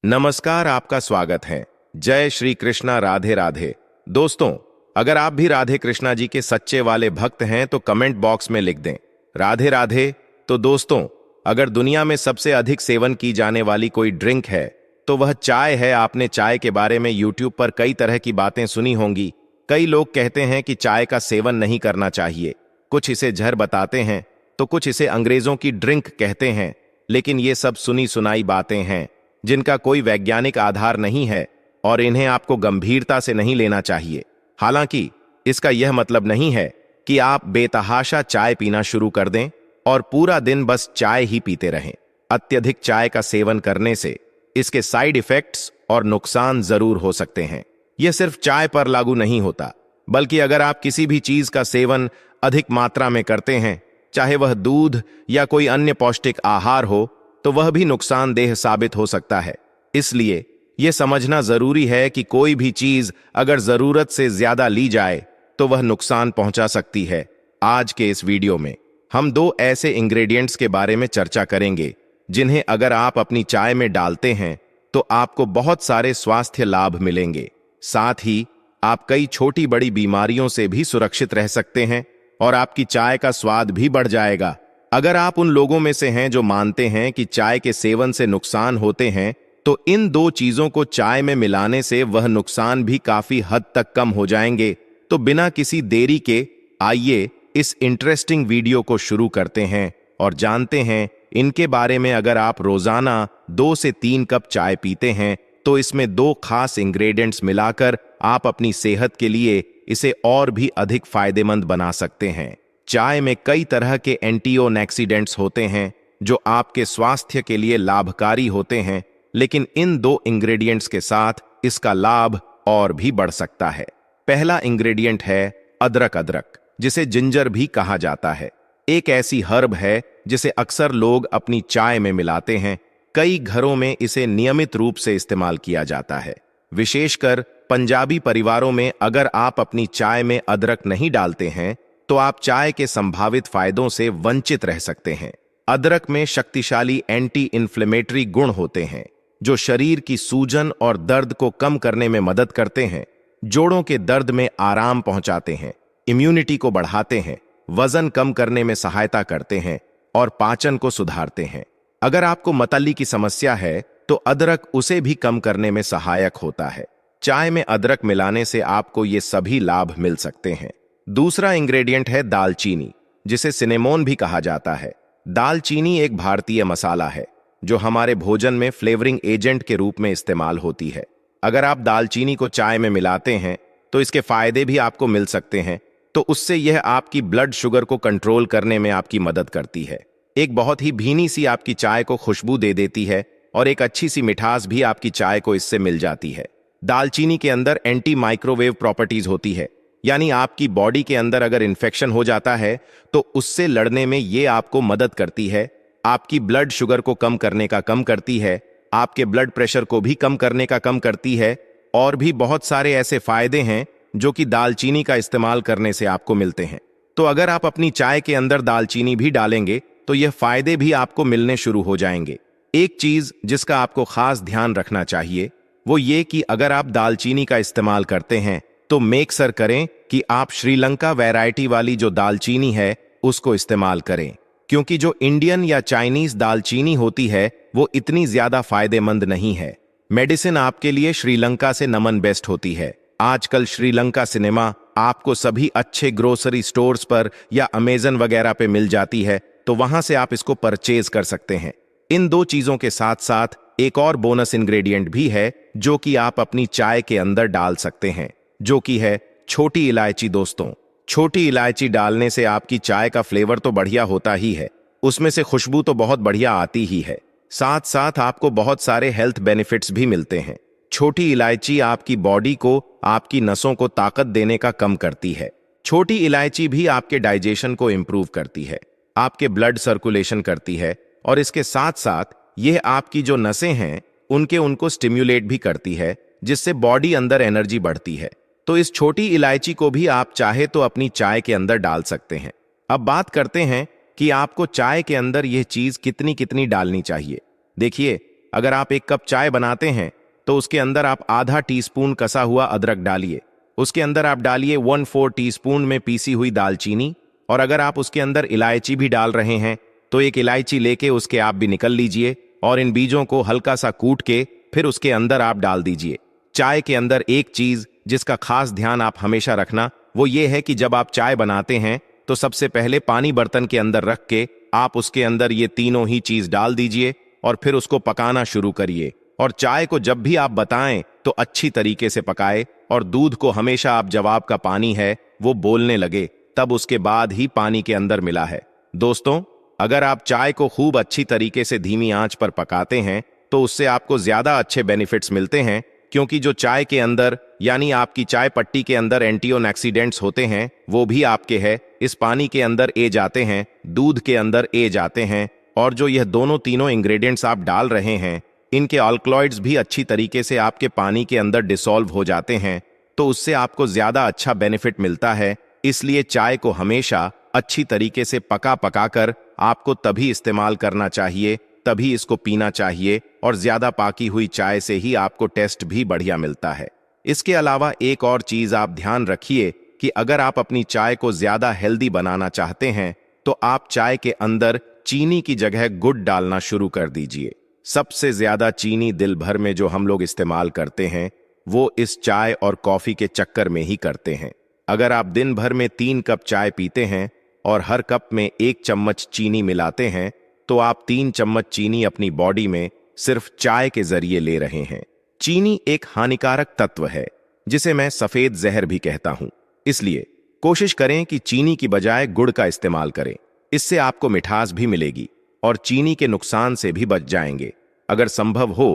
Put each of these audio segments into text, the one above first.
नमस्कार, आपका स्वागत है। जय श्री कृष्णा, राधे राधे। दोस्तों, अगर आप भी राधे कृष्णा जी के सच्चे वाले भक्त हैं तो कमेंट बॉक्स में लिख दें राधे राधे। तो दोस्तों, अगर दुनिया में सबसे अधिक सेवन की जाने वाली कोई ड्रिंक है तो वह चाय है। आपने चाय के बारे में यूट्यूब पर कई तरह की बातें सुनी होंगी। कई लोग कहते हैं कि चाय का सेवन नहीं करना चाहिए, कुछ इसे जहर बताते हैं तो कुछ इसे अंग्रेजों की ड्रिंक कहते हैं। लेकिन ये सब सुनी सुनाई बातें हैं जिनका कोई वैज्ञानिक आधार नहीं है और इन्हें आपको गंभीरता से नहीं लेना चाहिए। हालांकि इसका यह मतलब नहीं है कि आप बेतहाशा चाय पीना शुरू कर दें और पूरा दिन बस चाय ही पीते रहें। अत्यधिक चाय का सेवन करने से इसके साइड इफेक्ट्स और नुकसान जरूर हो सकते हैं। यह सिर्फ चाय पर लागू नहीं होता, बल्कि अगर आप किसी भी चीज का सेवन अधिक मात्रा में करते हैं, चाहे वह दूध या कोई अन्य पौष्टिक आहार हो, तो वह भी नुकसानदेह साबित हो सकता है। इसलिए यह समझना जरूरी है कि कोई भी चीज अगर जरूरत से ज्यादा ली जाए तो वह नुकसान पहुंचा सकती है। आज के इस वीडियो में हम दो ऐसे इंग्रेडिएंट्स के बारे में चर्चा करेंगे जिन्हें अगर आप अपनी चाय में डालते हैं तो आपको बहुत सारे स्वास्थ्य लाभ मिलेंगे। साथ ही आप कई छोटी बड़ी बीमारियों से भी सुरक्षित रह सकते हैं और आपकी चाय का स्वाद भी बढ़ जाएगा। अगर आप उन लोगों में से हैं जो मानते हैं कि चाय के सेवन से नुकसान होते हैं, तो इन दो चीजों को चाय में मिलाने से वह नुकसान भी काफी हद तक कम हो जाएंगे। तो बिना किसी देरी के आइए इस इंटरेस्टिंग वीडियो को शुरू करते हैं और जानते हैं इनके बारे में। अगर आप रोजाना 2 से 3 कप चाय पीते हैं तो इसमें 2 खास इंग्रेडिएंट्स मिलाकर आप अपनी सेहत के लिए इसे और भी अधिक फायदेमंद बना सकते हैं। चाय में कई तरह के एंटीऑक्सीडेंट्स होते हैं जो आपके स्वास्थ्य के लिए लाभकारी होते हैं, लेकिन इन 2 इंग्रेडिएंट्स के साथ इसका लाभ और भी बढ़ सकता है। पहला इंग्रेडिएंट है अदरक। अदरक, जिसे जिंजर भी कहा जाता है, एक ऐसी हर्ब है जिसे अक्सर लोग अपनी चाय में मिलाते हैं। कई घरों में इसे नियमित रूप से इस्तेमाल किया जाता है। विशेषकर पंजाबी परिवारों में अगर आप अपनी चाय में अदरक नहीं डालते हैं तो आप चाय के संभावित फायदों से वंचित रह सकते हैं। अदरक में शक्तिशाली एंटी इन्फ्लेमेटरी गुण होते हैं जो शरीर की सूजन और दर्द को कम करने में मदद करते हैं, जोड़ों के दर्द में आराम पहुंचाते हैं, इम्यूनिटी को बढ़ाते हैं, वजन कम करने में सहायता करते हैं और पाचन को सुधारते हैं। अगर आपको मतली की समस्या है तो अदरक उसे भी कम करने में सहायक होता है। चाय में अदरक मिलाने से आपको ये सभी लाभ मिल सकते हैं। दूसरा इंग्रेडिएंट है दालचीनी, जिसे सिनेमोन भी कहा जाता है। दालचीनी एक भारतीय मसाला है जो हमारे भोजन में फ्लेवरिंग एजेंट के रूप में इस्तेमाल होती है। अगर आप दालचीनी को चाय में मिलाते हैं तो इसके फायदे भी आपको मिल सकते हैं। तो उससे यह आपकी ब्लड शुगर को कंट्रोल करने में आपकी मदद करती है। एक बहुत ही भीनी सी आपकी चाय को खुशबू दे देती है और एक अच्छी सी मिठास भी आपकी चाय को इससे मिल जाती है। दालचीनी के अंदर एंटी माइक्रोवेव प्रॉपर्टीज होती है, यानी आपकी बॉडी के अंदर अगर इन्फेक्शन हो जाता है तो उससे लड़ने में ये आपको मदद करती है। आपकी ब्लड शुगर को कम करने का कम करती है, आपके ब्लड प्रेशर को भी कम करने का कम करती है और भी बहुत सारे ऐसे फायदे हैं जो कि दालचीनी का इस्तेमाल करने से आपको मिलते हैं। तो अगर आप अपनी चाय के अंदर दालचीनी भी डालेंगे तो यह फायदे भी आपको मिलने शुरू हो जाएंगे। एक चीज जिसका आपको खास ध्यान रखना चाहिए वो ये कि अगर आप दालचीनी का इस्तेमाल करते हैं तो मेक श्योर करें कि आप श्रीलंका वैरायटी वाली जो दालचीनी है उसको इस्तेमाल करें, क्योंकि जो इंडियन या चाइनीज दालचीनी होती है वो इतनी ज्यादा फायदेमंद नहीं है। मेडिसिन आपके लिए श्रीलंका से नमन बेस्ट होती है। आजकल श्रीलंका सिनेमा आपको सभी अच्छे ग्रोसरी स्टोर्स पर या अमेजन वगैरह पे मिल जाती है, तो वहां से आप इसको परचेज कर सकते हैं। इन 2 चीजों के साथ साथ एक और बोनस इंग्रेडिएंट भी है जो कि आप अपनी चाय के अंदर डाल सकते हैं, जो कि है छोटी इलायची। दोस्तों, छोटी इलायची डालने से आपकी चाय का फ्लेवर तो बढ़िया होता ही है, उसमें से खुशबू तो बहुत बढ़िया आती ही है, साथ साथ आपको बहुत सारे हेल्थ बेनिफिट्स भी मिलते हैं। छोटी इलायची आपकी बॉडी को, आपकी नसों को ताकत देने का काम करती है। छोटी इलायची भी आपके डाइजेशन को इंप्रूव करती है, आपके ब्लड सर्कुलेशन करती है और इसके साथ साथ यह आपकी जो नसें हैं उनको स्टिम्युलेट भी करती है, जिससे बॉडी अंदर एनर्जी बढ़ती है। तो इस छोटी इलायची को भी आप चाहे तो अपनी चाय के अंदर डाल सकते हैं। अब बात करते हैं कि आपको चाय के अंदर यह चीज कितनी कितनी डालनी चाहिए। देखिए, अगर आप 1 कप चाय बनाते हैं तो उसके अंदर आप आधा टीस्पून कसा हुआ अदरक डालिए। उसके अंदर आप डालिए 1/4 टीस्पून में पीसी हुई दालचीनी, और अगर आप उसके अंदर इलायची भी डाल रहे हैं तो एक इलायची लेके उसके आप भी निकल लीजिए और इन बीजों को हल्का सा कूट के फिर उसके अंदर आप डाल दीजिए। चाय के अंदर एक चीज जिसका खास ध्यान आप हमेशा रखना वो ये है कि जब आप चाय बनाते हैं तो सबसे पहले पानी बर्तन के अंदर रख के आप उसके अंदर ये तीनों ही चीज डाल दीजिए और फिर उसको पकाना शुरू करिए। और चाय को जब भी आप बताएं तो अच्छी तरीके से पकाए और दूध को हमेशा आप जवाब का पानी है वो बोलने लगे तब उसके बाद ही पानी के अंदर मिला है। दोस्तों, अगर आप चाय को खूब अच्छी तरीके से धीमी आंच पर पकाते हैं तो उससे आपको ज्यादा अच्छे बेनिफिट्स मिलते हैं, क्योंकि जो चाय के अंदर यानी आपकी चाय पत्ती के अंदर एंटीऑक्सीडेंट्स होते हैं वो भी आपके है इस पानी के अंदर ए जाते हैं, दूध के अंदर ए जाते हैं, और जो यह दोनों तीनों इंग्रेडिएंट्स आप डाल रहे हैं इनके अल्कलॉइड्स भी अच्छी तरीके से आपके पानी के अंदर डिसॉल्व हो जाते हैं, तो उससे आपको ज्यादा अच्छा बेनिफिट मिलता है। इसलिए चाय को हमेशा अच्छी तरीके से पका कर आपको तभी इस्तेमाल करना चाहिए, तभी इसको पीना चाहिए, और ज्यादा पाकी हुई चाय से ही आपको टेस्ट भी बढ़िया मिलता है। इसके अलावा एक और चीज आप ध्यान रखिए कि अगर आप अपनी चाय को ज्यादा हेल्दी बनाना चाहते हैं तो आप चाय के अंदर चीनी की जगह गुड़ डालना शुरू कर दीजिए। सबसे ज्यादा चीनी दिल भर में जो हम लोग इस्तेमाल करते हैं वो इस चाय और कॉफी के चक्कर में ही करते हैं। अगर आप दिन भर में 3 कप चाय पीते हैं और हर कप में 1 चम्मच चीनी मिलाते हैं तो आप 3 चम्मच चीनी अपनी बॉडी में सिर्फ चाय के जरिए ले रहे हैं। चीनी एक हानिकारक तत्व है जिसे मैं सफेद जहर भी कहता हूं, इसलिए कोशिश करें कि चीनी की बजाय गुड़ का इस्तेमाल करें। इससे आपको मिठास भी मिलेगी और चीनी के नुकसान से भी बच जाएंगे। अगर संभव हो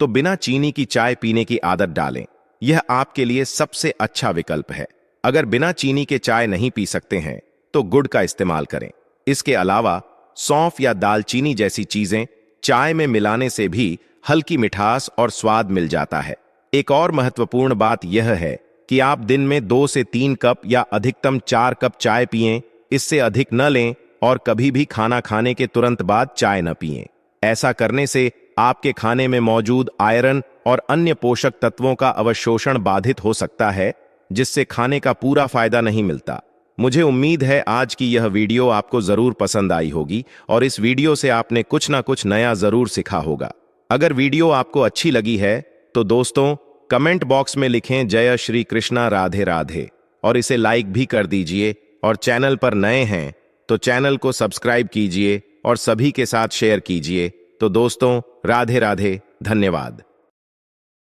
तो बिना चीनी की चाय पीने की आदत डालें, यह आपके लिए सबसे अच्छा विकल्प है। अगर बिना चीनी के चाय नहीं पी सकते हैं तो गुड़ का इस्तेमाल करें। इसके अलावा सौंफ या दालचीनी जैसी चीजें चाय में मिलाने से भी हल्की मिठास और स्वाद मिल जाता है। एक और महत्वपूर्ण बात यह है कि आप दिन में 2 से 3 कप या अधिकतम 4 कप चाय पिएं, इससे अधिक न लें, और कभी भी खाना खाने के तुरंत बाद चाय न पिएं। ऐसा करने से आपके खाने में मौजूद आयरन और अन्य पोषक तत्वों का अवशोषण बाधित हो सकता है, जिससे खाने का पूरा फायदा नहीं मिलता। मुझे उम्मीद है आज की यह वीडियो आपको जरूर पसंद आई होगी और इस वीडियो से आपने कुछ ना कुछ नया जरूर सीखा होगा। अगर वीडियो आपको अच्छी लगी है तो दोस्तों कमेंट बॉक्स में लिखें जय श्री कृष्णा राधे राधे, और इसे लाइक भी कर दीजिए, और चैनल पर नए हैं तो चैनल को सब्सक्राइब कीजिए और सभी के साथ शेयर कीजिए। तो दोस्तों राधे राधे, धन्यवाद।